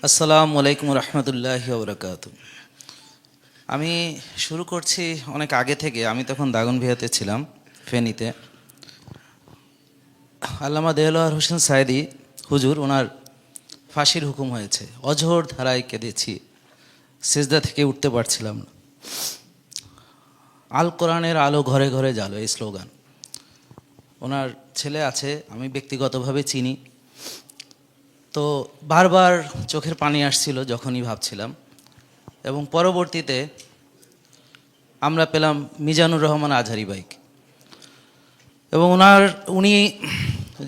আসসালামু আলাইকুম রহমতুল্লাহি ওয়া বারাকাতুহু। আমি শুরু করছি অনেক আগে থেকে। আমি তখন দাগনভূঞাতে ছিলাম, ফেনীতে। আল্লামা দেলোয়ার হোসেন সায়েদী হুজুর, ওনার ফাঁসির হুকুম হয়েছে। অঝোর ধারায় কেঁদেছি, সিজদা থেকে উঠতে পারছিলাম না। আল কোরআনের আলো ঘরে ঘরে জালো, এই স্লোগান। ওনার ছেলে আছে, আমি ব্যক্তিগতভাবে চিনি। তো বারবার চোখের পানি আসছিল যখনই ভাবছিলাম। এবং পরবর্তীতে আমরা পেলাম মিজানুর রহমান আজহারী ভাইকে। এবং উনি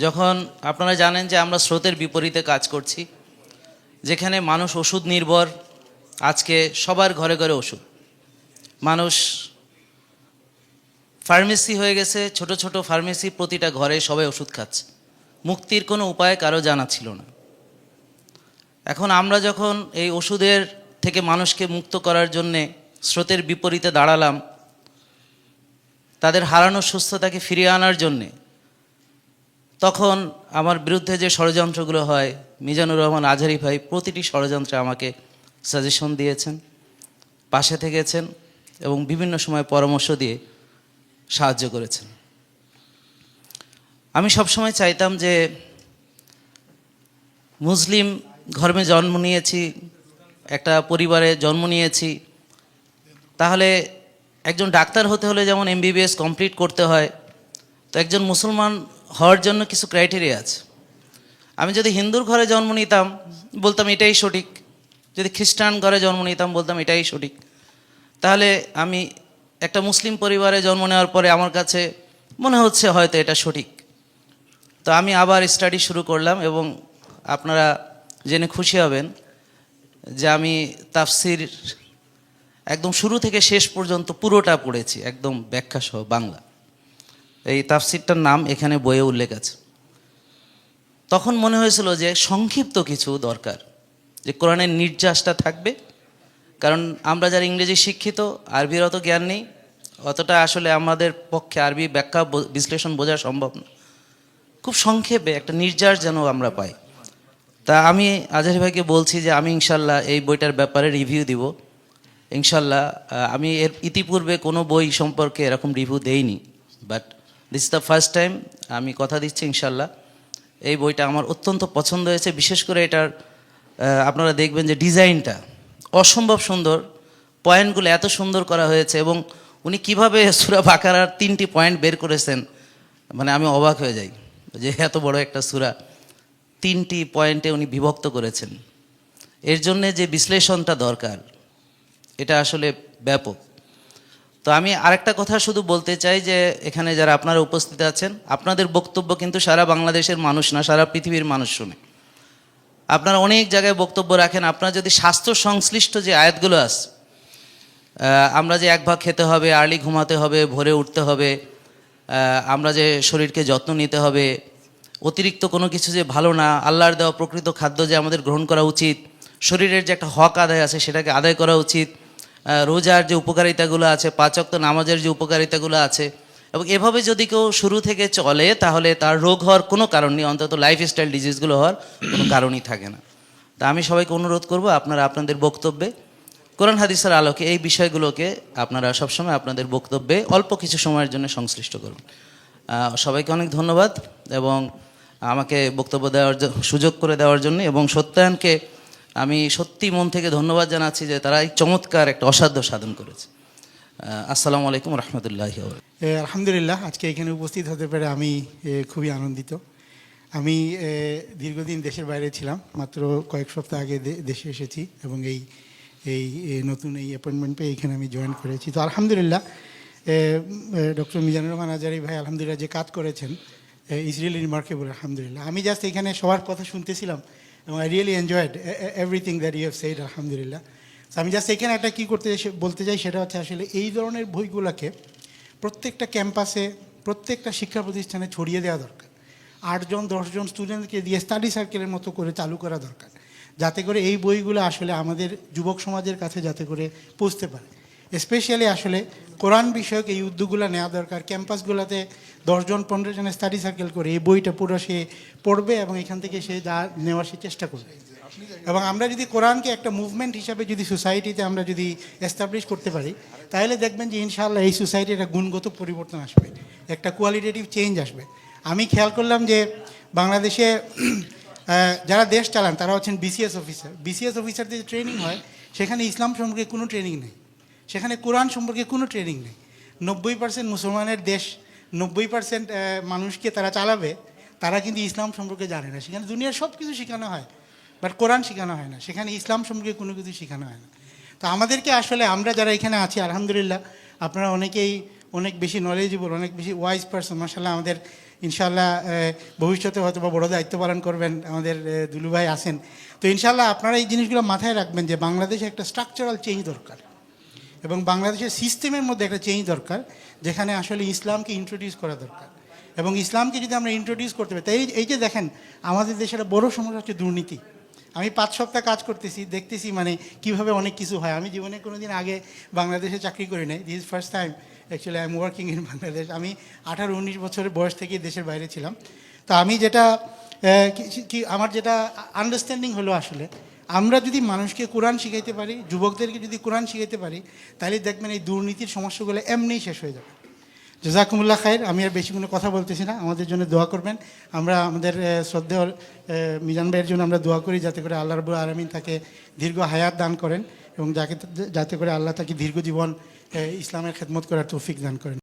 যখন, আপনারা জানেন যে আমরা স্রোতের বিপরীতে কাজ করছি, যেখানে মানুষ ওষুধ নির্ভর। আজকে সবার ঘরে ঘরে ওষুধ, মানুষ ফার্মেসি হয়ে গেছে, ছোট ছোট ফার্মেসি, প্রতিটা ঘরে সবাই ওষুধ খাচ্ছে। মুক্তির কোনো উপায় কারো জানা ছিল না। এখন আমরা যখন এই ওষুধের থেকে মানুষকে মুক্ত করার জন্যে স্রোতের বিপরীতে দাঁড়ালাম, তাদের হারানো সুস্থতাকে ফিরিয়ে আনার জন্যে, তখন আমার বিরুদ্ধে যে ষড়যন্ত্রগুলো হয়, মিজানুর রহমান আজহারী ভাই প্রতিটি ষড়যন্ত্রে আমাকে সাজেশন দিয়েছেন, পাশে থেকেছেন এবং বিভিন্ন সময় পরামর্শ দিয়ে সাহায্য করেছেন। আমি সবসময় চাইতাম যে মুসলিম ধর্মে জন্ম নিয়েছি, একটা পরিবারে জন্ম নিয়েছি, তাহলে একজন ডাক্তার হতে হলে যেমন এমবিবিএস কমপ্লিট করতে হয়, তো একজন মুসলমান হওয়ার জন্য কিছু ক্রাইটেরিয়া আছে। আমি যদি হিন্দুর ঘরে জন্ম নিতাম বলতাম এটাই সঠিক, যদি খ্রিস্টান ঘরে জন্ম নিতাম বলতাম এটাই সঠিক। তাহলে আমি একটা মুসলিম পরিবারে জন্ম নেওয়ার পরে আমার কাছে মনে হচ্ছে হয়তো এটা সঠিক। তো আমি আবার স্টাডি শুরু করলাম এবং আপনারা জেনে খুশি হবেন যে আমি তাফসির একদম শুরু থেকে শেষ পর্যন্ত পুরোটা পড়েছি, একদম ব্যাখ্যা সহ বাংলা। এই তাফসিরটার নাম এখানে বইয়ে উল্লেখ আছে। তখন মনে হয়েছিল যে সংক্ষিপ্ত কিছু দরকার, যে কোরআনের নির্যাসটা থাকবে। কারণ আমরা যারা ইংরেজি শিক্ষিত, আরবির অত জ্ঞান নেই, অতটা আসলে আমাদের পক্ষে আরবি ব্যাখ্যা বিশ্লেষণ বোঝা সম্ভব না। খুব সংক্ষেপে একটা নির্যাস যেন আমরা পাই। তা আমি আজহারী ভাইকে বলছি যে আমি ইনশাল্লাহ এই বইটার ব্যাপারে রিভিউ দিব ইনশাল্লাহ। আমি এর ইতিপূর্বে কোনো বই সম্পর্কে এরকম রিভিউ দেইনি, but this is the first time. আমি কথা দিচ্ছি ইনশাল্লাহ এই বইটা আমার অত্যন্ত পছন্দ হয়েছে। বিশেষ করে এটার আপনারা দেখবেন যে ডিজাইনটা অসম্ভব সুন্দর, পয়েন্টগুলো এত সুন্দর করা হয়েছে এবং উনি কিভাবে সূরা বাকারার 3টি পয়েন্ট বের করেছেন, মানে আমি অবাক হয়ে যাই যে এত বড় একটা সূরা 3টি পয়েন্টে উনি বিভক্ত করেছেন। এর জন্যে যে বিশ্লেষণটা দরকার, এটা আসলে ব্যাপক। তো আমি আরেকটা কথা শুধু বলতে চাই যে এখানে যারা আপনারা উপস্থিত আছেন, আপনাদের বক্তব্য কিন্তু সারা বাংলাদেশের মানুষ না, সারা পৃথিবীর মানুষ শুনে। আপনারা অনেক জায়গায় বক্তব্য রাখেন। আপনারা যদি স্বাস্থ্য সংশ্লিষ্ট যে আয়াতগুলো আছে, আমরা যে এক ভাগ খেতে হবে, আর্লি ঘুমাতে হবে, ভোরে উঠতে হবে, আমরা যে শরীরকে যত্ন নিতে হবে, অতিরিক্ত কোনো কিছু যে ভালো না, আল্লাহর দেওয়া প্রকৃত খাদ্য যে আমাদের গ্রহণ করা উচিত, শরীরের যে একটা হক আদায় আছে সেটাকে আদায় করা উচিত, রোজার যে উপকারিতাগুলো আছে, 5 ওয়াক্ত নামাজের যে উপকারিতাগুলো আছে, এবং এভাবে যদি কেউ শুরু থেকে চলে তাহলে তার রোগ হওয়ার কোনো কারণ নেই, অন্তত লাইফস্টাইল ডিজিজগুলো হওয়ার কোনো কারণই থাকে না। তা আমি সবাইকে অনুরোধ করব আপনারা আপনাদের বক্তব্যে কোরআন হাদিসের আলোকে এই বিষয়গুলোকে আপনারা সবসময় আপনাদের বক্তব্যে অল্প কিছু সময়ের জন্য সংশ্লিষ্ট করুন। সবাইকে অনেক ধন্যবাদ এবং আমাকে বক্তব্য দেওয়ার সুযোগ করে দেওয়ার জন্য, এবং সত্যায়নকে আমি সত্যি মন থেকে ধন্যবাদ জানাচ্ছি যে তারা এই চমৎকার একটা অসাধ্য সাধন করেছে। আসসালামু আলাইকুম রহমতুল্লাহি। আলহামদুলিল্লাহ, আজকে এখানে উপস্থিত হতে পেরে আমি খুবই আনন্দিত। আমি দীর্ঘদিন দেশের বাইরে ছিলাম, মাত্র কয়েক সপ্তাহ আগে দেশে এসেছি এবং এই এই নতুন এই অ্যাপয়েন্টমেন্ট পেয়ে এখানে আমি জয়েন করেছি। তো আলহামদুলিল্লাহ, ডক্টর মিজানুর রহমান আজহারী ভাই আলহামদুলিল্লাহ যে কাজ করেছেন ইজ রিয়েলি রিমার্কেবল। আলহামদুলিল্লাহ, আমি জাস্ট এখানে সবার কথা শুনতেছিলাম এবং I really enjoyed everything that you have said. আলহামদুলিল্লাহ। আমি জাস্ট এখানে একটা কী বলতে চাই, সেটা হচ্ছে আসলে এই ধরনের বইগুলোকে প্রত্যেকটা ক্যাম্পাসে, প্রত্যেকটা শিক্ষা প্রতিষ্ঠানে ছড়িয়ে দেওয়া দরকার। 8 জন 10 জন স্টুডেন্টকে দিয়ে স্টাডি সার্কেলের মতো করে চালু করা দরকার, যাতে করে এই বইগুলো আসলে আমাদের যুবক সমাজের কাছে যাতে করে পৌঁছতে পারে। স্পেশালি আসলে কোরআন বিষয়ক এই উদ্যোগগুলো নেওয়া দরকার। ক্যাম্পাসগুলোতে 10 জন 15 জনের স্টাডি সার্কেল করে এই বইটা পুরো সে পড়বে এবং এখান থেকে সে যা নেওয়ার সে চেষ্টা করবে। এবং আমরা যদি কোরআনকে একটা মুভমেন্ট হিসাবে যদি সোসাইটিতে আমরা যদি এস্টাবলিশ করতে পারি, তাহলে দেখবেন যে ইনশাআল্লাহ এই সোসাইটির একটা গুণগত পরিবর্তন আসবে, একটা কোয়ালিটেটিভ চেঞ্জ আসবে। আমি খেয়াল করলাম যে বাংলাদেশে যারা দেশ চালান তারা হচ্ছেন বিসিএস অফিসার। বিসিএস অফিসারদের যে ট্রেনিং হয় সেখানে ইসলাম সম্পর্কে কোনো ট্রেনিং নেই, সেখানে কোরআন সম্পর্কে কোনো ট্রেনিং নেই। 90% মুসলমানের দেশ, 90% মানুষকে তারা চালাবে, তারা কিন্তু ইসলাম সম্পর্কে জানে না। সেখানে দুনিয়ার সব কিছু শেখানো হয়, বাট কোরআন শেখানো হয় না, সেখানে ইসলাম সম্পর্কে কোনো কিছু শেখানো হয় না। তো আমাদেরকে আসলে, আমরা যারা এখানে আছি আলহামদুলিল্লাহ, আপনারা অনেকেই অনেক বেশি নলেজেবল, অনেক বেশি ওয়াইজ পারসন মাশাআল্লাহ। আমাদের ইনশাআল্লাহ ভবিষ্যতে হয়তো বা বড় দায়িত্ব পালন করবেন, আমাদের দুলু ভাই আছেন। তো ইনশাআল্লাহ আপনারা এই জিনিসগুলো মাথায় রাখবেন যে বাংলাদেশে একটা স্ট্রাকচারাল চেঞ্জ দরকার এবং বাংলাদেশের সিস্টেমের মধ্যে একটা চেঞ্জ দরকার, যেখানে আসলে ইসলামকে ইন্ট্রোডিউস করা দরকার। এবং ইসলামকে যদি আমরা ইন্ট্রোডিউস করতে পারি, তাই এই যে দেখেন আমাদের দেশের বড় সমস্যা হচ্ছে দুর্নীতি। আমি 5 সপ্তাহ কাজ করতেছি, দেখতেছি মানে কীভাবে অনেক কিছু হয়। আমি জীবনে কোনো দিন আগে বাংলাদেশে চাকরি করি নাই, this is first time actually I am working in Bangladesh. আমি 18-19 বছরের বয়স থেকে দেশের বাইরে ছিলাম। তো আমি যেটা আমার যেটা আন্ডারস্ট্যান্ডিং হলো, আসলে আমরা যদি মানুষকে কোরআন শিখাইতে পারি, যুবকদেরকে যদি কোরআন শিখাইতে পারি, তাহলে দেখবেন এই দুর্নীতির সমস্যাগুলো এমনিই শেষ হয়ে যাবে। জাযাকুমুল্লাহ খায়ের। আমি আর বেশি কোনো কথা বলতেছি না, আমাদের জন্য দোয়া করবেন। আমরা আমাদের শ্রদ্ধেয় মিজান ভাইয়ের জন্য আমরা দোয়া করি, যাতে করে আল্লাহ রাব্বুল আলামিন তাকে দীর্ঘ হায়াত দান করেন এবং যাতে করে আল্লাহ তাকে দীর্ঘ জীবন ইসলামের খেদমত করার তৌফিক দান করেন।